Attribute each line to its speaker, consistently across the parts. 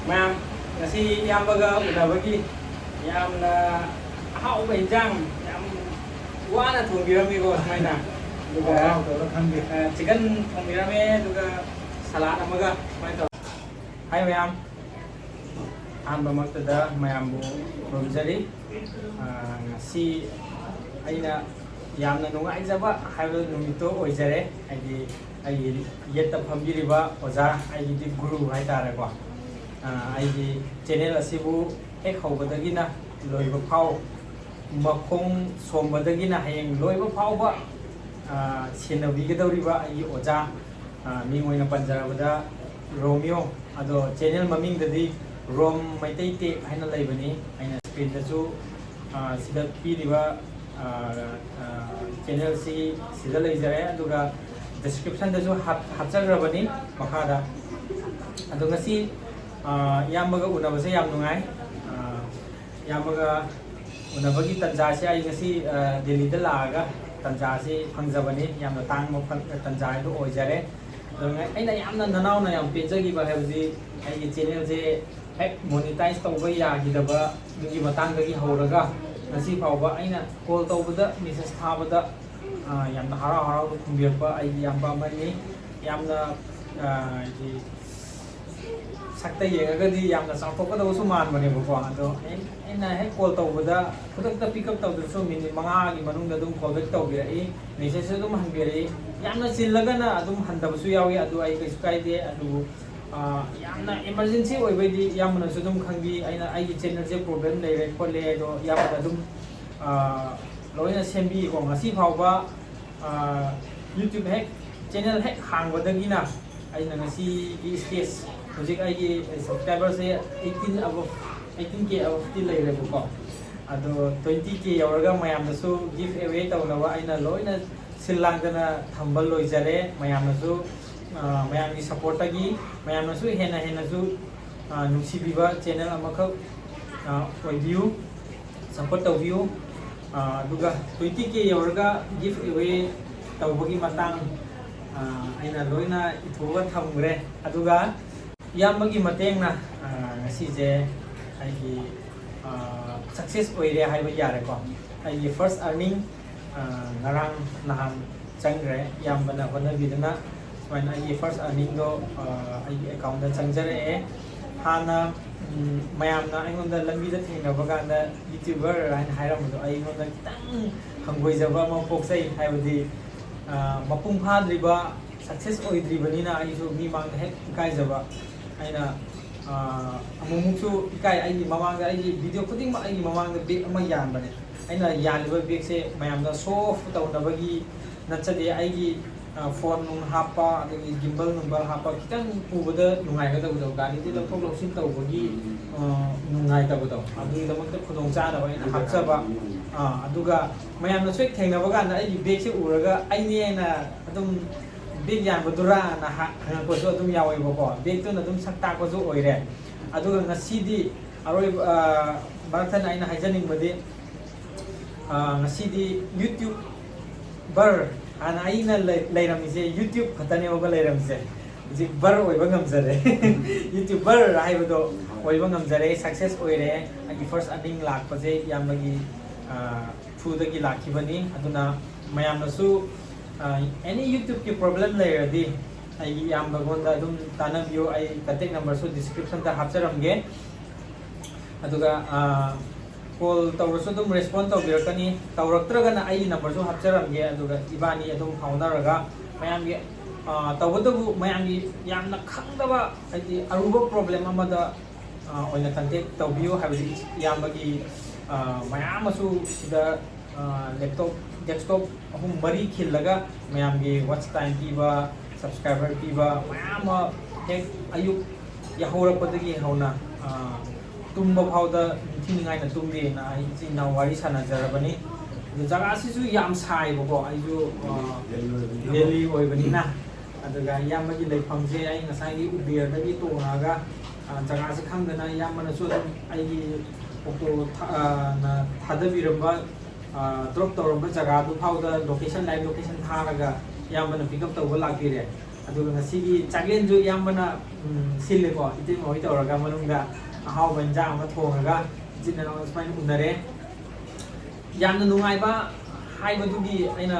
Speaker 1: Ma'am, kasi iyambaga unabagi yamna ahauba injang yam wana thongirami ko sumaina duga chicken thongirami duga salad amaga sumai to hai ma'am ahamba maktada mayambu romjari ngasi aina yamna nungaijaba haiba numito oijare aidi ai yetta phambiriba oja aidi guru hai tare ko aigi channel asibu ek hobadagina loiba phau makhong sombadagina hayeng loiba phau ba senabigadauriba ai oja mingoina panjarabada Romeo ado channel maming dadi rom maitai te haina laibani aina screen da chu sida piriba channel si sida leijare aduga description da chu hapchagrabani makhada ado ngasi ꯌꯥꯝꯕꯒ ꯎꯅꯕꯁꯦ ꯌꯥꯝ ꯅꯨꯡꯉꯥꯏ ꯌꯥꯝꯕꯒ ꯎꯅꯕꯒꯤ ꯇꯟꯖꯥꯁꯦ ꯑꯩ ꯉꯁꯤ ꯗꯦꯜꯂꯤꯗ ꯂꯥꯛꯑꯒ ꯇꯟꯖꯥꯁꯤ ꯐꯪꯖꯕꯅꯤ ꯌꯥꯝꯅ ꯇꯥꯡꯕ ꯇꯟꯖꯥ ꯍꯥꯏꯗꯣ ꯑꯣꯏꯖꯔꯦ ꯑꯩꯅ ꯌꯥꯝꯅ ꯅꯅꯥꯎꯅ ꯌꯥꯝ ꯄꯦꯟꯖꯈꯤꯕ ꯍꯥꯏꯕꯗꯤ ꯑꯩꯒꯤ ꯆꯦꯅꯦꯜꯁꯦ ꯍꯦꯛ ꯃꯣꯅꯤꯇꯥꯏꯖ ꯇꯧꯕ ꯌꯥꯈꯤꯗꯕꯒꯤ ꯃꯇꯥꯡꯗꯒꯤ ꯍꯧꯔꯒ ꯉꯁꯤ ꯐꯥꯎꯕ ꯑꯩꯅ ꯀꯣꯜ ꯇꯧꯕꯗ ꯃꯦꯁꯦꯖ ꯊꯥꯕꯗ ꯌꯥꯝꯅ ꯍꯔꯥꯎ ꯍꯔꯥꯎꯅ ꯈꯨꯝꯕꯤꯔꯛꯄ ꯑꯩꯒꯤ ꯏꯌꯥꯝꯕ ꯑꯃꯅꯤ ꯌꯥꯝꯅ sakta yengagadi yamna changthokada usu manbanebako ado aina hek call tawbada khudakta pick up tawdasu minute 5 gi manungda dum call back tawbirai message dum hanbirai yamna chillagana adum handabasu yawi adu ai kaisu kaide adu yamna emergency oibaidi yamna su dum khangbi aina ai gi channel je problem leire kholle do yamna dum loina sembi ko ngasi phawba YouTube hek channel hek hangbadagina aina ngasi gi stage Music ay subscribers ay 18 above 18k above ti leire ko ado 20k yauraga mayam nasu give away tawnawa aina loina silangdana thambal loijare mayam nasu mayam gi support agi mayam nasu hena hena su nungsibiba channel amakha view support taw view duga 20k yauraga give away tawbagi matang aina loina ithoga thamgre aduga ꯌꯥꯝꯕꯒꯤ ꯃꯇꯦꯡꯅ ꯉꯁꯤꯁꯦ ꯑꯩꯒꯤ success ꯑꯣꯏꯔꯦ ꯍꯥꯏꯕ ꯌꯥꯔꯦꯀꯣ ꯑꯩꯒꯤ first earning ꯉꯔꯥꯡ ꯅꯍꯥꯟ ꯆꯪꯈ꯭ꯔꯦ ꯌꯥꯝꯕꯅ ꯍꯣꯠꯅꯕꯤꯗꯨꯅ ꯁꯨꯃꯥꯏꯅ ꯑꯩꯒꯤ ꯐꯥꯔꯁ ꯑꯔꯅꯤꯡꯗꯣ ꯑꯩꯒꯤ ꯑꯦꯀꯥꯎꯟꯗ ꯆꯪꯖꯔꯛꯑꯦ ꯍꯥꯟꯅ ꯃꯌꯥꯝꯅ ꯑꯩꯉꯣꯟꯗ ꯂꯝꯕꯤꯗ ꯊꯦꯡꯅꯕ ꯀꯥꯟꯗ ꯌꯨꯇ꯭ꯌꯨꯕꯔ ꯍꯥꯏꯅ ꯍꯥꯏꯔꯝꯕꯗꯣ ꯑꯩꯉꯣꯟꯗ ꯈꯤꯇꯪ ꯍꯪꯒꯣꯏꯖꯕ ꯑꯃ ꯄꯣꯛꯆꯩ ꯍꯥꯏꯕꯗꯤ ꯃꯄꯨꯡ ꯐꯥꯗ꯭ꯔꯤꯕ ꯁꯛꯁꯦꯁ ꯑꯣꯏꯗ꯭ꯔꯤꯕꯅꯤꯅ ꯑꯩꯁꯨ ꯃꯤ ꯃꯥꯡꯗ ꯍꯦꯛ ꯏꯀꯥꯏꯖꯕ ꯑꯩꯅ ꯑꯃꯨꯛꯃꯨꯛꯁꯨ ꯏꯀꯥꯏ ꯑꯩꯒꯤ ꯃꯃꯥꯡꯗ ꯑꯩꯒꯤ ꯚꯤꯗꯤꯑꯣ ꯈꯨꯗꯤꯡꯃꯛ ꯑꯩꯒꯤ ꯃꯃꯥꯡꯗ ꯕꯦꯛ ꯑꯃ ꯌꯥꯟꯕꯅꯦ ꯑꯩꯅ ꯌꯥꯜꯂꯤꯕ ꯕꯦꯛꯁꯦ ꯃꯌꯥꯝꯗ ꯁꯣ ꯑꯣꯐ ꯇꯧꯅꯕꯒꯤ ꯅꯠꯆꯗꯦ ꯑꯩꯒꯤ ꯐꯣꯟ ꯅꯨꯡ ꯍꯥꯞꯄ ꯑꯗꯒꯤ ꯒꯤꯝꯕꯜ ꯅꯨꯡꯕꯜ ꯍꯥꯞꯄ ꯈꯤꯇꯪ ꯄꯨꯕꯗ ꯅꯨꯡꯉꯥꯏꯒꯗꯕꯗꯣ ꯒꯥꯔꯤꯗꯤ ꯂꯧꯊꯣꯛ ꯂꯧꯁꯤꯟ ꯇꯧꯕꯒꯤ ꯅꯨꯡꯉꯥꯏꯇꯕꯗꯣ ꯑꯗꯨꯒꯤꯗꯃꯛꯇ ꯈꯨꯗꯣꯡꯆꯥꯗꯕ ꯑꯩꯅ ꯍꯥꯞꯆꯕ ꯑꯗꯨꯒ ꯃꯌꯥꯝꯅꯁꯨ ꯍꯦꯛ ꯊꯦꯡꯅꯕ ꯀꯥꯟꯗ ꯑꯩꯒꯤ ꯕꯦꯛꯁꯦ ꯎꯔꯒ ꯑꯩꯅꯦ ꯑꯩꯅ ꯑꯗꯨꯝ ꯕꯦꯛ ꯌꯥꯟꯕꯗꯨꯔꯥꯅ ꯍꯪꯉꯛꯄꯁꯨ ꯑꯗꯨꯝ ꯌꯥꯎꯋꯦꯕꯀꯣ ꯕꯦꯛꯇꯨꯅ ꯑꯗꯨꯝ ꯁꯛ ꯇꯥꯛꯄꯁꯨ ꯑꯣꯏꯔꯦ ꯑꯗꯨꯒ ꯉꯁꯤꯗꯤ ꯑꯔꯣꯏꯕ ꯃꯔꯛꯊꯠꯅ ꯑꯩꯅ ꯍꯥꯏꯖꯅꯤꯡꯕꯗꯤ ꯉꯁꯤꯗꯤ ꯌꯨꯇ꯭ꯌꯨꯕꯔ ꯍꯥꯟꯅ ꯑꯩꯅ ꯂꯩꯔꯝꯃꯤꯁꯦ ꯌꯨꯇ꯭ꯌꯨꯕ ꯈꯛꯇꯅꯦꯕ ꯂꯩꯔꯝꯃꯤꯁꯦ ꯍꯧꯖꯤꯛ ꯕꯔ ꯑꯣꯏꯕ ꯉꯝꯖꯔꯦ ꯌꯨꯇ꯭ꯌꯨꯕꯔ ꯍꯥꯏꯕꯗꯣ ꯑꯣꯏꯕ ꯉꯝꯖꯔꯦ ꯁꯛꯁꯦꯁ ꯑꯣꯏꯔꯦ ꯑꯩꯒꯤ ꯐꯥꯔꯁ ꯑꯔꯅꯤꯡ ꯂꯥꯛꯄꯁꯦ ꯌꯥꯝꯅꯒꯤ ꯊ꯭ꯔꯨꯗꯒꯤ ꯂꯥꯛꯈꯤꯕꯅꯤ ꯑꯗꯨꯅ ꯃꯌꯥꯝꯅꯁꯨ any YouTube ki problem layerdi ai iyambagonda adum tanabiyo ai contact number su description ta hapcharamge aduga call tawrasu dum respond tawbirakani tawraktragana ai number su hapcharamge aduga ibani adum faunaraga mayamgi tawbadabu mayamgi yamna khangdaba ai aruba problem amada oina contact tawbiyo habidi iyambagi mayamasu sida laptop desktop ahum mari khillaga mayamgi watch time piba subscriber piba mayama hek ayuk yahorapadagi hauna tumba phauda thiningai na tumbi na ai na wari sana jarabani jaga asisu yam sai boko aiju delhi oibanina adaga yamagi leifamje ai ngasai gi uber dagi tonaga jaga si khangdana yamana su ai gi auto na thadabiramba drop tawramba jaga du phauda location live location tharaga yamana pick up tawba lakire ꯑꯗꯨꯒ ꯉꯁꯤꯒꯤ ꯆꯥꯛꯂꯦꯟꯁꯨ ꯌꯥꯝꯕꯅ ꯁꯤꯜꯂꯦꯀꯣ ꯏꯇꯩ ꯃꯍꯣꯏ ꯇꯧꯔꯒ ꯃꯅꯨꯡꯗ ꯑꯍꯥꯎꯕ ꯏꯟꯖꯥꯡ ꯑꯃ ꯊꯣꯡꯉꯒ ꯏꯆꯤꯟ ꯏꯅꯥꯎ ꯁꯨꯃꯥꯏꯅ ꯎꯅꯔꯦ ꯌꯥꯝꯅ ꯅꯨꯡꯉꯥꯏꯕ ꯍꯥꯏꯕꯗꯨꯒꯤ ꯑꯩꯅ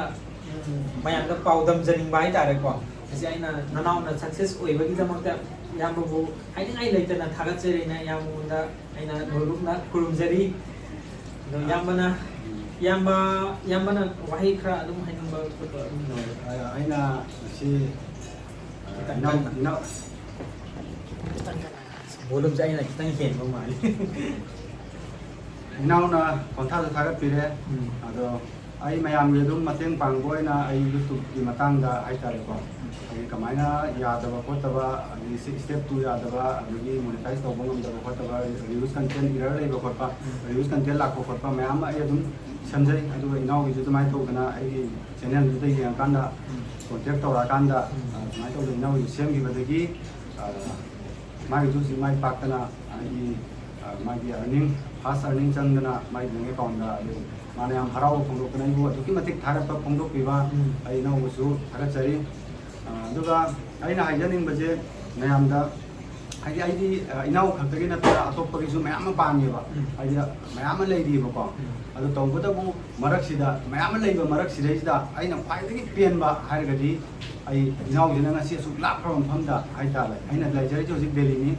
Speaker 1: ꯃꯌꯥꯝꯗ ꯄꯥꯎꯗꯝꯖꯅꯤꯡꯕ ꯍꯥꯏꯇꯥꯔꯦꯀꯣ ꯉꯁꯤ ꯑꯩꯅ ꯅꯅꯥꯎꯅ ꯁꯛꯁꯦꯁ ꯑꯣꯏꯕꯒꯤꯗꯃꯛꯇ ꯏꯌꯥꯝꯕꯕꯨ ꯍꯥꯏꯅꯤꯡꯉꯥꯏ ꯂꯩꯇꯅ ꯊꯥꯒꯠꯆꯔꯤꯅ ꯏꯌꯥꯝꯕꯉꯣꯟꯗ ꯑꯩꯅ ꯅꯣꯂꯨꯛꯅ ꯈꯨꯔꯨꯝꯖꯔꯤ ꯑꯗꯣ ꯏꯌꯥꯝꯕꯅ ꯋꯥꯍꯩ ꯈꯔ ꯑꯗꯨꯝ ꯍꯥꯏꯅꯤꯡꯕ ꯈꯣꯠꯄ ꯑꯗꯨꯝ
Speaker 2: ꯑꯩꯅ ꯉꯁꯤ ꯏꯅꯥꯎ
Speaker 1: ꯚꯣꯂꯨꯝꯁꯦ ꯑꯩꯅ ꯈꯤꯇꯪ ꯍꯦꯟꯕ ꯃꯥꯜꯂꯤ
Speaker 2: ꯏꯅꯥꯎꯅ ꯈꯣꯟꯊꯥꯁꯨ ꯊꯥꯒꯠꯄꯤꯔꯦ ꯑꯗꯣ ꯑꯩ ꯃꯌꯥꯝꯒꯤ ꯑꯗꯨꯝ ꯃꯇꯦꯡ ꯄꯥꯡꯕ ꯑꯣꯏꯅ ꯑꯩ ꯌꯨꯇꯨꯕꯀꯤ ꯃꯇꯥꯡꯗ ꯍꯥꯏꯇꯥꯔꯦꯀꯣ ꯑꯩ ꯀꯃꯥꯏꯅ ꯌꯥꯗꯕ ꯈꯣꯠꯇꯕ ꯑꯗꯒꯤ ꯁ꯭ꯇꯦꯞ 2 ꯌꯥꯗꯕ ꯑꯗꯒꯤ ꯃꯣꯅꯤꯇꯥꯏꯖ ꯇꯧꯕ ꯉꯝꯗꯕ ꯈꯣꯠꯇꯕ ꯔꯤꯌꯨꯁ ꯀꯟꯇꯦꯟ ꯏꯔꯔ ꯂꯩꯕ ꯈꯣꯠꯄ ꯔꯤꯌꯨꯁ ꯀꯟꯇꯦꯟ ꯂꯥꯛꯄ ꯈꯣꯠꯄ ꯃꯌꯥꯝ ꯑꯃ ꯑꯩ ꯑꯗꯨم ꯁꯦꯝꯖꯩ ꯑꯗꯨꯒ ꯏꯅꯥꯎꯒꯤꯁꯨ ꯑꯗꯨꯃꯥꯏꯅ ꯇꯧꯗꯅ ꯑꯩꯒꯤ ꯆꯦꯅꯦꯜꯗꯨꯗ ꯌꯦꯡꯉꯀꯥꯟꯗ ꯀꯣꯟꯇꯦꯛ ꯇꯧꯔꯛꯑꯀꯥꯟꯗ ꯑꯗꯨꯃꯥꯏꯅ ꯇꯧꯗꯅ ꯏꯅꯥꯎꯒꯤꯁꯨ ꯁꯦꯝꯈꯤꯕꯗꯒꯤ ꯃꯥꯒꯤꯁꯨ ꯍꯧꯖꯤꯛ ꯃꯥꯏ ꯄꯥꯛꯇꯅ ꯑꯩꯒꯤ ꯃꯥꯒꯤ ꯐꯥꯁ ꯑꯔꯅꯤꯡ ꯆꯪꯗꯅ ꯃꯥꯒꯤ ꯕꯦꯡ ꯑꯦꯀꯥꯎꯟꯗ ꯑꯗꯨ ꯃꯥꯅ ꯌꯥꯝ ꯍꯔꯥꯎꯕ ꯐꯣꯡꯗꯣꯛꯇꯅ ꯑꯩꯕꯨ ꯑꯗꯨꯛꯀꯤ ꯃꯇꯤꯛ ꯊꯥꯒꯠꯄ ꯐꯣꯡꯗꯣꯛꯄꯤꯕ ꯑꯩ ꯏꯅꯥꯎꯕꯨꯁꯨ ꯊꯥꯒꯠꯆꯔꯤ ꯑꯗꯨꯒ ꯑꯩꯅ ꯍꯥꯏꯖꯅꯤꯡꯕꯁꯦ ꯃꯌꯥꯝꯗ ꯍꯥꯏꯗꯤ ꯑꯩꯗꯤ ꯏꯅꯥꯎ ꯈꯛꯇꯒꯤ ꯅꯠꯇꯅ ꯑꯇꯣꯞꯄꯒꯤꯁꯨ ꯃꯌꯥꯝ ꯑꯃ ꯄꯥꯝꯃꯦꯕ ꯍꯥꯏꯗꯤ ꯃꯌꯥꯝ ꯑꯃ ꯂꯩꯔꯤꯕꯀꯣ ꯑꯗꯨ ꯇꯧꯕꯇꯕꯨ ꯃꯔꯛꯁꯤꯗ ꯃꯌꯥꯝ ꯑꯃ ꯂꯩꯕ ꯃꯔꯛꯁꯤꯗꯩꯁꯤꯗ ꯑꯩꯅ ꯈ꯭ꯋꯥꯏꯗꯒꯤ ꯄꯦꯟꯕ ꯍꯥꯏꯔꯒꯗꯤ ꯑꯩ ꯏꯅꯥꯎꯁꯤꯅ ꯉꯁꯤ ꯑꯁꯨꯛ ꯂꯥꯞꯈ꯭ꯔꯕ ꯃꯐꯝꯗ ꯍꯥꯏꯇꯥꯔꯦ ꯑꯩꯅ ꯂꯩꯖꯔꯤꯁꯦ ꯍꯧꯖꯤꯛ ꯗꯦꯜꯂꯤꯅꯤ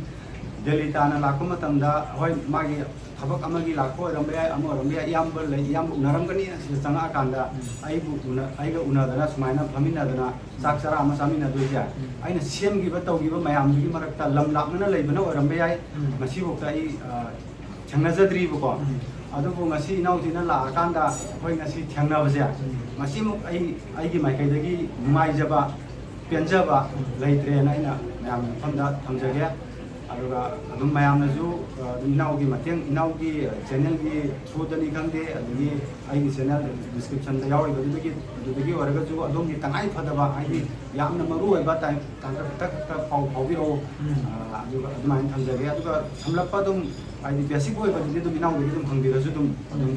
Speaker 2: ꯗꯦꯜꯂꯤ ꯇꯥꯅ ꯂꯥꯛꯄ ꯃꯇꯝꯗ ꯍꯣꯏ ꯃꯥꯒꯤ ꯊꯕꯛ ꯑꯃꯒꯤ ꯂꯥꯛꯄ ꯑꯣꯏꯔꯝꯕ ꯌꯥꯏ ꯑꯃ ꯑꯣꯏꯔꯝꯕ ꯌꯥꯏ ꯏꯌꯥꯝꯕ ꯂꯩ ꯏꯌꯥꯝꯕ ꯎꯅꯔꯝꯒꯅꯤ ꯁꯤꯗ ꯆꯪꯉꯛꯑꯀꯥꯟꯗ ꯑꯩꯒ ꯎꯅꯗꯅ ꯁꯨꯃꯥꯏꯅ ꯐꯝꯃꯤꯟꯅꯗꯅ ꯆꯥꯛ ꯆꯔꯥ ꯑꯃ ꯆꯥꯃꯤꯟꯅꯗꯣꯏꯁꯦ ꯑꯩꯅ ꯁꯦꯝꯈꯤꯕ ꯇꯧꯈꯤꯕ ꯃꯌꯥꯝꯗꯨꯒꯤ ꯃꯔꯛꯇ ꯂꯝ ꯂꯥꯞꯅꯅ ꯂꯩꯕꯅ ꯑꯣꯏꯔꯝꯕ ꯌꯥꯏ ꯉꯁꯤꯐꯥꯎꯗ ꯑꯩ ꯊꯦꯡꯅꯖꯗ꯭ꯔꯤꯕꯀꯣ ꯑꯗꯨꯕꯨ ꯉꯁꯤ ꯏꯅꯥꯎꯁꯤꯅ ꯂꯥꯛꯑꯀꯥꯟꯗ ꯑꯩꯈꯣꯏ ꯉꯁꯤ ꯊꯦꯡꯅꯕꯁꯦ ꯉꯁꯤꯃꯨꯛ ꯑꯩꯒꯤ ꯃꯥꯏꯀꯩꯗꯒꯤ ꯅꯨꯡꯉꯥꯏꯖꯕ ꯄꯦꯟꯖꯕ ꯂꯩꯇ꯭ꯔꯦꯅ ꯑꯩꯅ ꯃꯌꯥꯝꯒꯤ ꯃꯐꯝꯗ ꯊꯝꯖꯒꯦ ꯑꯗꯨꯒ ꯑꯗꯨꯝ ꯃꯌꯥꯝꯅꯁꯨ ꯏꯅꯥꯎꯒꯤ ꯃꯇꯦꯡ ꯏꯅꯥꯎꯒꯤ ꯆꯦꯅꯦꯜꯒꯤ ꯊ꯭ꯔꯨꯗꯅꯤ ꯈꯪꯗे ꯑꯗꯒꯤ ꯑꯩꯒꯤ ꯆꯦꯅꯦꯜ ꯗꯤꯁꯀ꯭ꯔꯤꯞꯁꯟꯗ ꯑꯗꯨꯗꯒꯤ ꯑꯣꯏꯔꯒꯁꯨ ꯑꯗꯣꯝꯒꯤ ꯇꯉꯥꯏ ꯐꯗꯕ ꯍꯥꯏꯗꯤ ꯌꯥꯝꯅ ꯃꯔꯨꯑꯣꯏꯕ ꯈꯛꯇ ꯐꯥꯎꯕꯤꯔꯛꯎ ꯑꯗꯨꯒ ꯑꯗꯨꯃꯥꯏꯅ ꯊꯝꯖꯒꯦ ꯑꯗꯨꯒ ꯁꯝꯂꯞꯄ ꯑꯗꯨꯝ ꯍꯥꯏꯗꯤ ꯕꯦꯁꯤꯛ ꯑꯣꯏꯕꯗꯨꯗꯤ ꯑꯗꯨꯝ ꯏꯅꯥꯎꯗꯒꯤ ꯑꯗꯨꯝ ꯍꯪꯕꯤꯔꯁꯨ ꯑꯗꯨꯝ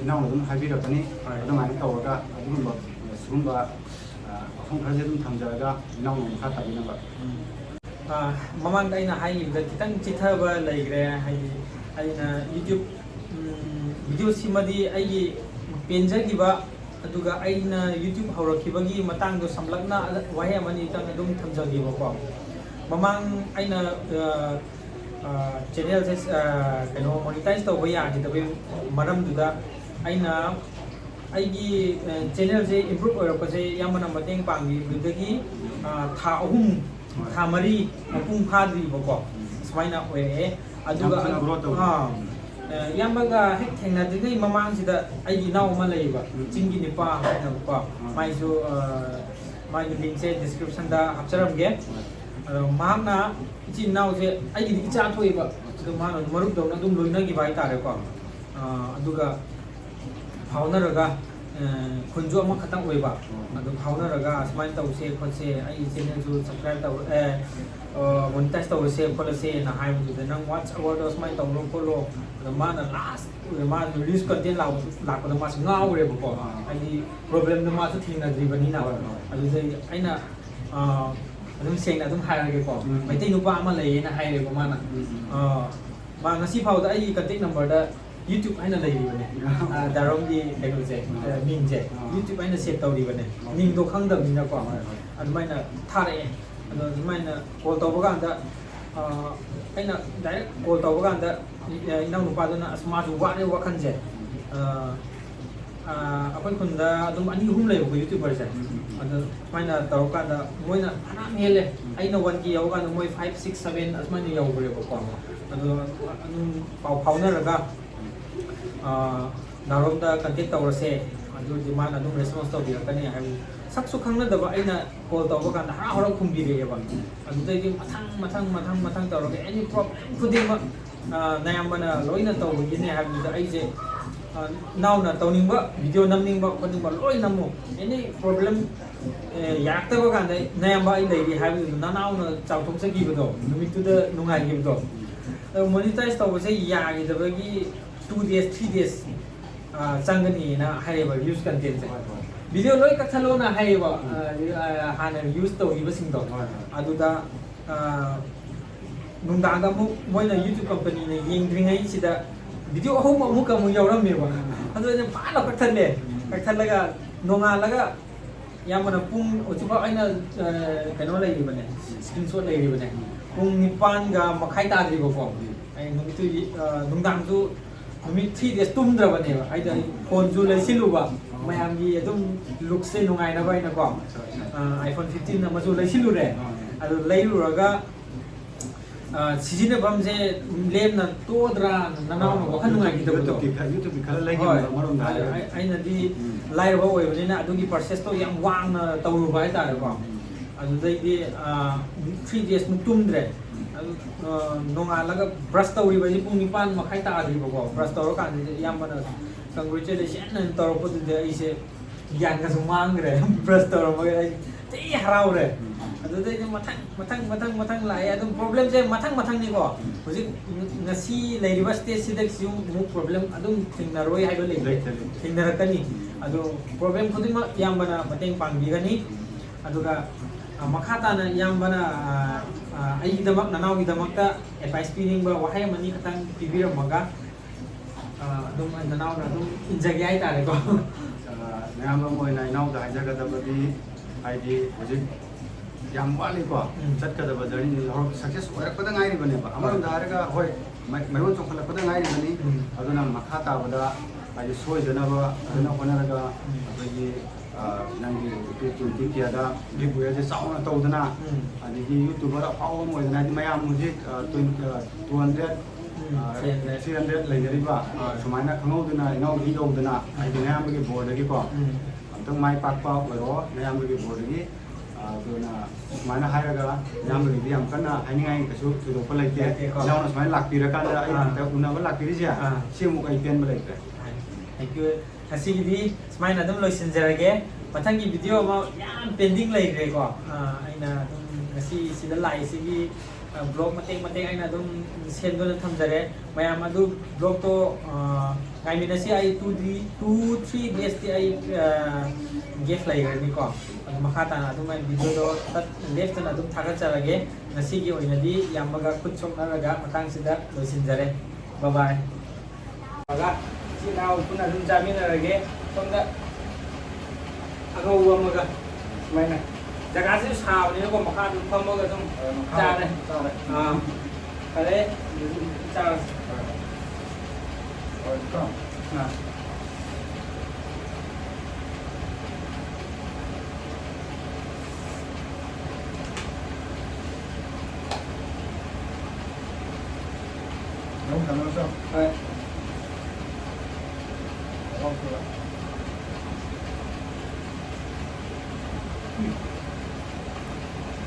Speaker 2: ꯏꯅꯥꯎꯅ ꯑꯗꯨꯝ ꯍꯥꯏꯕꯤꯔꯛꯀꯅꯤ ꯑꯗꯨꯃꯥꯏꯅ ꯇꯧꯔꯒ ꯁꯤꯒꯨꯝꯕ ꯋꯥꯐꯝ ꯈꯔꯁꯦ ꯑꯗꯨꯝ ꯊꯝꯖꯔꯒ ꯏꯅꯥꯎꯅ ꯃꯈꯥ ꯇꯥꯕꯤꯅꯕ
Speaker 1: ꯃꯃꯥꯡꯗ ꯑꯩꯅ ꯍꯥꯏꯈꯤꯕꯗ ꯈꯤꯇꯪ ꯆꯤꯊꯕ ꯂꯩꯈ꯭ꯔꯦ ꯍꯥꯏꯗꯤ ꯑꯩꯅ ꯌꯨꯇ꯭ꯌꯨꯕ ꯚꯤꯗꯤꯑꯣꯁꯤꯃꯗꯤ ꯑꯩꯒꯤ ꯄꯦꯟꯖꯈꯤꯕ ꯑꯗꯨꯒ ꯑꯩꯅ ꯌꯨꯇ꯭ꯌꯨꯕ ꯍꯧꯔꯛꯈꯤꯕꯒꯤ ꯃꯇꯥꯡꯗꯣ ꯁꯝꯂꯞꯅ ꯋꯥꯍꯩ ꯑꯃꯅꯤꯇꯪ ꯑꯗꯨꯝ ꯊꯝꯖꯒꯦꯕꯀꯣ ꯃꯃꯥꯡ ꯑꯩꯅ ꯆꯦꯅꯦꯜꯁꯦ ꯀꯩꯅꯣ ꯃꯣꯅꯤꯇꯥꯏꯖ ꯇꯧꯕ ꯌꯥꯈꯤꯗꯕꯒꯤ ꯃꯔꯝꯗꯨꯗ ꯑꯩꯅ ꯑꯩꯒꯤ ꯆꯦꯅꯦꯜꯁꯦ ꯏꯝꯄ꯭ꯔꯨꯞ ꯑꯣꯏꯔꯛꯄꯁꯦ ꯌꯥꯝꯅ ꯃꯇꯦꯡ ꯄꯥꯡꯈꯤꯕꯗꯒꯤ ꯊꯥ 3 ꯊꯥ 4 ꯃꯄꯨꯡ ꯐꯥꯗ꯭ꯔꯤꯕꯀꯣ ꯁꯨꯃꯥꯏꯅ ꯑꯣꯏꯔꯛꯑꯦ ꯑꯗꯨꯒ ꯏꯌꯥꯝꯕꯒ ꯍꯦꯛ ꯊꯦꯡꯅꯗ꯭ꯔꯤꯉꯩ ꯃꯃꯥꯡꯁꯤꯗ ꯑꯩꯒꯤ ꯏꯅꯥꯎ ꯑꯃ ꯂꯩꯌꯦꯕ ꯆꯤꯡꯒꯤ ꯅꯤꯄꯥ ꯍꯥꯏꯅꯀꯣ ꯃꯥꯏꯁꯨ ꯃꯥꯒꯤ ꯂꯤꯡꯁꯦ ꯗꯤꯁꯀ꯭ꯔꯤꯞꯁꯟꯗ ꯍꯥꯞꯆꯔꯝꯒꯦ ꯑꯗꯣ ꯃꯍꯥꯛꯅ ꯏꯆꯤꯟ ꯏꯅꯥꯎꯁꯦ ꯑꯩꯒꯤꯗꯤ ꯏꯆꯥ ꯊꯣꯛꯏꯕ ꯑꯗꯣ ꯃꯥꯅ ꯃꯔꯨꯞꯗꯧꯅ ꯑꯗꯨꯝ ꯂꯣꯏꯅꯈꯤꯕ ꯍꯥꯏꯇꯥꯔꯦꯀꯣ ꯑꯗꯨꯒ ꯐꯥꯎꯅꯔꯒ ꯈꯨꯟꯁꯨ ꯑꯃꯈꯛꯇꯪ ꯑꯣꯏꯕ ꯑꯗꯨ ꯐꯥꯎꯅꯔꯒ ꯁꯨꯃꯥꯏꯅ ꯇꯧꯁꯦ ꯈꯣꯠꯁꯦ ꯑꯩꯒꯤ ꯆꯦꯅꯦꯜꯁꯨ ꯁꯕꯁꯀ꯭ꯔꯥꯏꯕ ꯇꯧ ꯃꯣꯅꯤꯇꯥꯏꯖ ꯇꯧꯔꯁꯦ ꯈꯣꯠꯂꯁꯦꯅ ꯍꯥꯏꯕꯗꯨꯗ ꯅꯪ ꯋꯥꯠꯆ ꯑꯋꯥꯔꯗꯣ ꯁꯨꯃꯥꯏꯅ ꯇꯧꯔꯣ ꯈꯣꯠꯂꯣ ꯑꯗꯣ ꯃꯥꯅ ꯂꯥꯁ ꯃꯥꯅ ꯔꯤꯂꯤꯁ ꯀꯟꯇꯦꯟ ꯂꯥꯛꯄꯗ ꯃꯥꯁꯨ ꯉꯥꯎꯔꯦꯕꯀꯣ ꯍꯥꯏꯗꯤ ꯄ꯭ꯔꯣꯕ꯭ꯂꯦꯝꯗꯣ ꯃꯥꯁꯨ ꯊꯦꯡꯅꯗ꯭ꯔꯤꯕꯅꯤ나 ꯑꯗꯨꯗꯩ ꯑꯩꯅ ꯑꯗꯨꯝ ꯁꯦꯡꯅ ꯑꯗꯨꯝ ꯍꯥꯏꯔꯒꯦꯀꯣ ꯃꯩꯇꯩ ꯅꯨꯄꯥ ꯑꯃ ꯂꯩꯌꯦꯅ ꯍꯥꯏꯔꯦꯕ ꯃꯥꯅ ꯃꯥ ꯉꯁꯤ ꯐꯥꯎꯗ ꯑꯩꯒꯤ ꯀꯟꯇꯦꯛ ꯅꯝꯕꯔꯗ ꯌꯨꯇ꯭ꯌꯨꯕ ꯍꯥꯏꯅ ꯂꯩꯔꯤꯕꯅꯦ ꯗꯥꯔꯣꯝꯒꯤ ꯀꯩꯅꯣꯁꯦ ꯃꯤꯡꯁꯦ ꯌꯨꯇ꯭ꯌꯨꯕ ꯍꯥꯏꯅ ꯁꯦꯠ ꯇꯧꯔꯤꯕꯅꯦ ꯃꯤꯡꯗꯣ ꯈꯪꯗꯕꯅꯤꯅꯀꯣ ꯑꯗꯨꯃꯥꯏꯅ ꯊꯥꯔꯛꯑꯦ ꯑꯗꯣ ꯑꯗꯨꯃꯥꯏꯅ ꯀꯣꯜ ꯇꯧꯕ ꯀꯥꯟꯗ ꯑꯩꯅ ꯗꯥꯏꯔꯦꯛ ꯀꯣꯜ ꯇꯧꯕ ꯀꯥꯟꯗ ꯏꯅꯥꯎ ꯅꯨꯄꯥꯗꯨꯅ ꯑꯁ ꯃꯥꯁꯨ ꯋꯥꯠꯂꯦ ꯋꯥꯈꯜꯁꯦ ꯑꯩꯈꯣꯏ ꯈꯨꯟꯗ ꯑꯗꯨꯝ 2-3 ꯂꯩꯕꯀꯣ ꯌꯨꯇ꯭ꯌꯨꯕꯔꯁꯦ ꯑꯗꯣ ꯁꯨꯃꯥꯏꯅ ꯇꯧꯔꯀꯥꯟꯗ ꯃꯣꯏꯅ ꯐꯅꯌꯥꯝ ꯍꯦꯜꯂꯦ ꯑꯩꯅ 1K ꯌꯧꯀꯥꯟꯗ ꯃꯣꯏ 5, 6, 7 ꯑꯁꯨꯃꯥꯏꯅ ꯌꯧꯈ꯭ꯔꯦꯕꯀꯣ ꯑꯗꯣ ꯑꯗꯨꯝ ꯄꯥꯎ ꯐꯥꯎꯅꯔꯒ ꯅꯥꯔꯣꯝꯗ ꯀꯟꯇꯦꯛ ꯇꯧꯔꯁꯦ ꯑꯗꯨꯗꯤ ꯃꯥꯅ ꯑꯗꯨꯝ ꯔꯦꯁꯄꯣꯟꯁ ꯇꯧꯕꯤꯔꯛꯀꯅꯤ ꯍꯥꯏꯕ ꯁꯛꯁꯨ ꯈꯪꯅꯗꯕ ꯑꯩꯅ ꯀꯣꯜ ꯇꯧꯕ ꯀꯥꯟꯗ ꯍꯔꯥꯎ ꯈꯨꯝꯕꯤꯔꯛꯑꯦꯕ ꯑꯗꯨꯗꯩꯗꯤ ꯃꯊꯪ ꯇꯧꯔꯒ ꯑꯦꯅꯤ ꯄ꯭ꯔꯣꯕ꯭ꯂꯦꯝ ꯈꯨꯗꯤꯡꯃꯛ ꯅꯌꯥꯝꯕꯅ ꯂꯣꯏꯅ ꯇꯧꯕꯒꯤꯅꯦ ꯍꯥꯏꯕꯗꯨꯗ ꯑꯩꯁꯦ ꯅꯥꯎꯅ ꯇꯧꯅꯤꯡꯕ ꯚꯤꯗꯤꯑꯣ ꯅꯝꯅꯤꯡꯕ ꯈꯣꯠꯅꯤꯡꯕ ꯂꯣꯏ ꯅꯝꯃꯨ ꯑꯦꯅꯤ ꯄ꯭ꯔꯣꯕ꯭ꯂꯦꯝ ꯌꯥꯔꯛꯇꯕ ꯀꯥꯟꯗ ꯅꯌꯥꯝꯕ ꯑꯩ ꯂꯩꯔꯤ ꯍꯥꯏꯕꯗꯨꯗ ꯅꯅꯥꯎꯅ ꯆꯥꯎꯊꯣꯛꯆꯈꯤꯕꯗꯣ ꯅꯨꯃꯤꯠꯇꯨꯗ ꯅꯨꯡꯉꯥꯏꯈꯤꯕꯗꯣ ꯃꯣꯅꯤꯇꯥꯏꯖ ꯇꯧꯕꯁꯦ ꯌꯥꯈꯤꯗꯕꯒꯤ 2 days 3 days ꯆꯪꯒꯅꯤꯅ ꯍꯥꯏꯔꯦꯕ ꯚ꯭ꯌꯨꯁ ꯀꯟꯇꯦꯟꯁꯦ ꯚꯤꯗꯤꯑꯣ ꯂꯣꯏ ꯀꯛꯊꯠꯂꯣꯅ ꯍꯥꯏꯌꯦꯕ ꯍꯥꯟꯅ ꯌꯨꯁ ꯇꯧꯈꯤꯕꯁꯤꯡꯗꯣ ꯑꯗꯨꯗ ꯅꯨꯡꯗꯥꯡꯗ ꯑꯃꯨꯛ ꯃꯣꯏꯅ ꯌꯨꯇ꯭ꯌꯨꯕ ꯀꯝꯄꯅꯤꯅ ꯌꯦꯡꯗ꯭ꯔꯤꯉꯩꯁꯤꯗ ꯚꯤꯗꯤꯑꯣ ꯑꯍꯨꯝ ꯑꯃꯨꯛ ꯌꯥꯎꯔꯝꯃꯦꯕ ꯑꯗꯨ ꯑꯩꯅ ꯐꯥꯅ ꯀꯛꯊꯠꯂꯦ ꯀꯛꯊꯠꯂꯒ ꯅꯣꯡꯉꯥꯜꯂꯒ ꯌꯥꯝꯕꯅ ꯄꯨꯡ ꯍꯧꯖꯤꯛꯐꯥꯎ ꯑꯩꯅ ꯀꯩꯅꯣ ꯂꯩꯔꯤꯕꯅꯦ ꯁ꯭ꯀ꯭ꯔꯤꯟ ꯁꯣꯠ ꯂꯩꯔꯤꯕꯅꯦ ꯄꯨꯡ 9:30 ꯇꯥꯗ꯭ꯔꯤꯕꯀꯣ ꯑꯩ ꯅꯨꯃꯤꯠꯇꯨꯒꯤ ꯅꯨꯡꯗꯥꯡꯁꯨ ꯅꯨꯃꯤꯠ 3 days ꯇꯨꯝꯗ꯭ꯔꯕꯅꯦꯕ ꯍꯥꯏꯗꯤ ꯑꯩ ꯐꯣꯟꯁꯨ ꯂꯩꯁꯤꯜꯂꯨꯕ ꯃꯌꯥꯝꯒꯤ ꯑꯗꯨꯝ ꯂꯨꯛꯁꯦ ꯅꯨꯡꯉꯥꯏꯅꯕ ꯑꯩꯅꯀꯣ iPhone 15 ꯑꯃꯁꯨ ꯂꯩꯁꯤꯜꯂꯨꯔꯦ ꯑꯗꯨ ꯂꯩꯔꯨꯔꯒ ꯁꯤꯖꯤꯟꯅꯐꯝꯁꯦ ꯂꯦꯝꯅ ꯇꯣꯛꯑꯗ꯭ꯔꯥ ꯅꯅꯥꯎꯅ ꯋꯥꯈꯜ ꯅꯨꯡꯉꯥꯏꯈꯤꯗꯕꯗꯣ
Speaker 2: ꯌꯨꯇ꯭ꯌꯨꯕ ꯈꯔ ꯂꯩꯈꯤꯕ ꯑꯃꯔꯣꯝꯗ
Speaker 1: ꯑꯩꯅꯗꯤ ꯂꯥꯏꯔꯕ ꯑꯣꯏꯕꯅꯤꯅ ꯑꯗꯨꯒꯤ ꯄꯔꯆꯦꯁꯇꯣ ꯌꯥꯝ ꯋꯥꯡꯅ ꯇꯧꯔꯨꯕ ꯍꯥꯏꯇꯥꯔꯦꯀꯣ ꯑꯗꯨꯗꯩꯗꯤ 3 days ꯃꯨꯛ ꯇꯨꯝꯗ꯭ꯔꯦ ꯑꯗꯨ ꯅꯣꯡꯉꯥꯜꯂꯒ ꯕ꯭ꯔꯁ ꯇꯧꯔꯤꯕꯁꯤ ꯄꯨꯡ 9:30 ꯇꯥꯗ꯭ꯔꯤꯕꯀꯣ ꯕ꯭ꯔꯁ ꯇꯧꯔꯀꯥꯟꯗꯗꯤ ꯏꯌꯥꯝꯕꯅ ꯀꯪꯒ꯭ꯔꯦꯆꯨꯂꯦꯁꯟ ꯇꯧꯔꯛꯄꯗꯨꯗꯤ ꯑꯩꯁꯦ ꯒ꯭ꯌꯥꯟꯒꯁꯨ ꯃꯥꯡꯈ꯭ꯔꯦ ꯕ꯭ꯔꯁ ꯇꯧꯔꯝꯃꯒ ꯑꯩ ꯊꯤ ꯍꯔꯥꯎꯔꯦ ꯑꯗꯨꯗꯩꯗꯤ ꯃꯊꯪ ꯂꯥꯛꯑꯦ ꯑꯗꯨꯝ ꯄ꯭ꯔꯣꯕ꯭ꯂꯦꯝꯁꯦ ꯃꯊꯪꯅꯤꯀꯣ ꯍꯧꯖꯤꯛ ꯉꯁꯤ ꯂꯩꯔꯤꯕ ꯁ꯭ꯇꯦꯖꯁꯤꯗꯁꯨ ꯑꯃꯨꯛ ꯄ꯭ꯔꯣꯕ꯭ꯂꯦꯝ ꯑꯗꯨꯝ ꯊꯦꯡꯅꯔꯣꯏ ꯍꯥꯏꯕ ꯂꯩꯇꯦ ꯊꯦꯡꯅꯔꯛꯀꯅꯤ ꯑꯗꯣ ꯄ꯭ꯔꯣꯕ꯭ꯂꯦꯝ ꯈꯨꯗꯤꯡꯃꯛ ꯏꯌꯥꯝꯕꯅ ꯃꯇꯦꯡ ꯄꯥꯡꯕꯤꯒꯅꯤ ꯑꯗꯨꯒ ꯃꯈꯥ ꯇꯥꯅ ꯏꯌꯥꯝꯕꯅ ꯑꯩꯒꯤꯗꯃꯛ ꯅꯅꯥꯎꯒꯤꯗꯃꯛꯇ ꯑꯦꯗꯚꯥꯏꯁ ꯄꯤꯅꯤꯡꯕ ꯋꯥꯍꯩ ꯑꯃꯅꯤ ꯈꯛꯇꯪ ꯄꯤꯕꯤꯔꯝꯃꯒ ꯑꯗꯨꯝ ꯅꯅꯥꯎꯅ ꯑꯗꯨꯝ ꯏꯟꯖꯒꯦ ꯍꯥꯏꯇꯥꯔꯦꯀꯣ
Speaker 2: ꯃꯌꯥꯝ ꯑꯃ ꯑꯣꯏꯅ ꯏꯅꯥꯎꯗ ꯍꯥꯏꯖꯒꯗꯕꯗꯤ ꯍꯥꯏꯗꯤ ꯍꯧꯖꯤꯛ ꯌꯥꯝ ꯋꯥꯠꯂꯤꯀꯣ ꯆꯠꯀꯗꯕ ꯖꯔꯅꯤ ꯁꯛꯁꯦꯁ ꯑꯣꯏꯔꯛꯄꯗ ꯉꯥꯏꯔꯤꯕꯅꯦꯕ ꯑꯃꯔꯣꯝꯗ ꯍꯥꯏꯔꯒ ꯍꯣꯏ ꯃꯩꯔꯣꯟ ꯆꯣꯡꯈꯠꯂꯛꯄꯗ ꯉꯥꯏꯔꯤꯕꯅꯤ ꯑꯗꯨꯅ ꯃꯈꯥ ꯇꯥꯕꯗ ꯍꯥꯏꯗꯤ ꯁꯣꯏꯗꯅꯕ ꯐꯖꯅ ꯍꯣꯠꯅꯔꯒ ꯑꯩꯈꯣꯏꯒꯤ ꯅꯪꯒꯤ 20 ꯀꯦꯗ ꯒꯤꯐꯋꯦꯁꯦ ꯆꯥꯎꯅ ꯇꯧꯗꯅ ꯑꯗꯒꯤ ꯌꯨꯇ꯭ꯌꯨꯕꯔ ꯑꯐꯥꯎꯕ ꯑꯃ ꯑꯣꯏꯗꯅ ꯍꯥꯏꯗꯤ ꯃꯌꯥꯝ ꯍꯧꯖꯤꯛ 200 300 ꯂꯩꯅꯔꯤꯕ ꯁꯨꯃꯥꯏꯅ ꯈꯪꯍꯧꯗꯅ ꯏꯅꯥꯎꯒꯤ ꯌꯧꯗꯅ ꯍꯥꯏꯗꯤ ꯃꯌꯥꯝꯕꯒꯤ ꯕꯣꯔꯗꯒꯤꯀꯣ ꯑꯝꯇꯪ ꯃꯥꯏ ꯄꯥꯛꯄ ꯑꯣꯏꯔꯣ ꯃꯌꯥꯝꯕꯒꯤ ꯕꯣꯔꯗꯒꯤ ꯑꯗꯨꯅ ꯁꯨꯃꯥꯏꯅ ꯍꯥꯏꯔꯒ ꯃꯌꯥꯝꯕꯒꯤꯗꯤ ꯌꯥꯝ ꯀꯟꯅ ꯍꯥꯏꯅꯤꯡꯉꯥꯏ ꯀꯩꯁꯨ ꯊꯣꯏꯗꯣꯛꯄ ꯂꯩꯇꯦ ꯏꯅꯥꯎꯅ ꯁꯨꯃꯥꯏꯅ ꯂꯥꯛꯄꯤꯔꯀꯥꯟꯗ ꯑꯩ ꯎꯅꯕ ꯂꯥꯛꯄꯤꯔꯤꯁꯦ ꯁꯤꯃꯨꯛ ꯑꯩ ꯄꯦꯟꯕ ꯂꯩꯇ꯭ꯔꯦ
Speaker 1: ꯊꯦꯡꯛꯌꯨꯉꯁꯤꯒꯤꯗꯤ ꯁꯨꯃꯥꯏꯅ ꯑꯗꯨꯝ ꯂꯣꯏꯁꯤꯟꯖꯔꯒꯦ ꯃꯊꯪꯒꯤ ꯚꯤꯗꯤꯑꯣ ꯑꯃ ꯌꯥꯝ ꯄꯦꯟꯗꯤꯡ ꯂꯩꯈ꯭ꯔꯦꯀꯣ ꯑꯩꯅ ꯑꯗꯨꯝꯉꯁꯤ ꯁꯤꯗ ꯂꯥꯛꯏꯁꯤꯒꯤ ꯕ꯭ꯂꯣꯛ ꯃꯇꯦꯛ ꯑꯩꯅ ꯑꯗꯨꯝ ꯁꯦꯝꯗꯨꯅ ꯊꯝꯖꯔꯦ ꯃꯌꯥꯝ ꯑꯗꯨ ꯕ꯭ꯂꯣꯛꯇꯣ ꯉꯥꯏꯃꯤꯟꯅꯁꯤ ꯑꯩ 2-3 daysꯇꯤ ꯑꯩ ꯒꯦꯞ ꯂꯩꯈ꯭ꯔꯅꯤꯀꯣ ꯑꯗꯨ ꯃꯈꯥ ꯇꯥꯅ ꯑꯗꯨꯝ ꯑꯩ ꯚꯤꯗꯤꯑꯣꯗꯣ ꯂꯦꯞꯇꯅ ꯑꯗꯨꯝ ꯊꯥꯒꯠꯆꯔꯒꯦ ꯉꯁꯤꯒꯤ ꯑꯣꯏꯅꯗꯤ ꯌꯥꯝꯕꯒ ꯈꯨꯠ ꯁꯣꯛꯅꯔꯒ ꯃꯇꯥꯡꯁꯤꯗ ꯂꯣꯏꯁꯤꯟꯖꯔꯦ ꯕꯥꯏ ꯏꯆꯤꯜ-ꯏꯅꯥꯎ ꯄꯨꯟꯅ ꯑꯗꯨꯝ ꯆꯥꯃꯤꯟꯅꯔꯒꯦ ꯁꯣꯝꯗ ꯑꯉꯧꯕ ꯑꯃꯒ ꯁꯨꯃꯥꯏꯅ ꯖꯒꯥꯁꯤꯁꯨ ꯁꯥꯕꯅꯤꯅꯀꯣ ꯃꯈꯥꯗ ꯐꯝꯃꯒ ꯑꯗꯨꯝ ꯆꯥꯔꯦ ꯐꯔꯦ ꯆꯥꯔꯁꯤ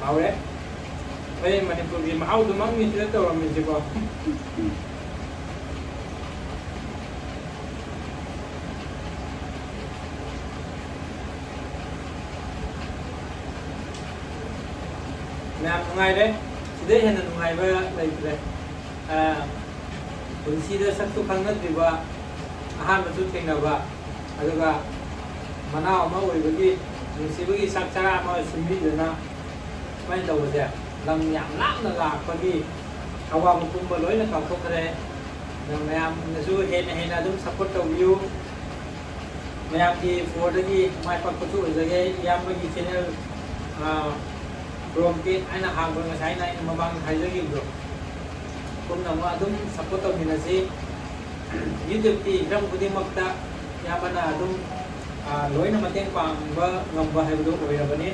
Speaker 1: ꯍꯥꯎꯔꯦ ꯑꯩ ꯃꯅꯤꯄꯨꯔꯒꯤ ꯃꯍꯥꯎꯗꯨꯃꯛꯅꯤ ꯁꯤꯗ ꯇꯧꯔꯝꯃꯤꯁꯤꯀꯣ ꯌꯥꯝ ꯅꯨꯡꯉꯥꯏꯔꯦ ꯁꯤꯗꯩ ꯍꯦꯟꯅ ꯅꯨꯡꯉꯥꯏꯕ ꯂꯩꯇ꯭ꯔꯦ ꯄꯨꯟꯁꯤꯗ ꯁꯛꯁꯨ ꯈꯪꯅꯗ꯭ꯔꯤꯕ ꯑꯍꯥꯟꯕꯁꯨ ꯊꯦꯡꯅꯕ ꯑꯗꯨꯒ ꯃꯅꯥꯎ ꯑꯃ ꯑꯣꯏꯕꯒꯤ ꯅꯨꯡꯁꯤꯕꯒꯤ ꯆꯥꯛ ꯆꯔꯥ ꯑꯃ ꯁꯤꯟꯕꯤꯗꯨꯅ ꯁꯨꯃꯥꯏꯅ ꯇꯧꯕꯁꯦ ꯂꯝ ꯌꯥꯝ ꯂꯥꯞꯅ ꯂꯥꯛꯄꯒꯤ ꯑꯋꯥꯕ ꯄꯨꯝꯕ ꯂꯣꯏꯅ ꯀꯥꯎꯊꯣꯛꯈ꯭ꯔꯦ ꯃꯌꯥꯝꯅꯁꯨ ꯍꯦꯟꯅ ꯑꯗꯨꯝ ꯁꯞꯄꯣꯔꯠ ꯇꯧꯕꯤꯌꯨ ꯃꯌꯥꯝꯒꯤ ꯕꯣꯔꯗꯒꯤ ꯃꯥꯏ ꯄꯥꯛꯄꯁꯨ ꯑꯣꯏꯖꯒꯦ ꯏꯌꯥꯝꯕꯒꯤ ꯆꯦꯅꯦꯜ ꯕ꯭ꯔꯣꯝꯀꯤꯠ ꯑꯩꯅ ꯍꯥꯡꯕ ꯉꯁꯥꯏꯅ ꯑꯩꯅ ꯃꯃꯥꯡꯗ ꯍꯥꯏꯖꯈꯤꯕꯗꯣ ꯄꯨꯝꯅꯃꯛ ꯑꯗꯨꯝ ꯁꯞꯄꯣꯔꯠ ꯇꯧꯃꯤꯟꯅꯁꯤ ꯌꯨꯇ꯭ꯌꯨꯕꯀꯤ ꯍꯤꯔꯝ ꯈꯨꯗꯤꯡꯃꯛꯇ ꯏꯌꯥꯝꯕꯅ ꯑꯗꯨꯝ ꯂꯣꯏꯅ ꯃꯇꯦꯡ ꯄꯥꯡꯕ ꯉꯝꯕ ꯍꯥꯏꯕꯗꯨ ꯑꯣꯏꯔꯕꯅꯤ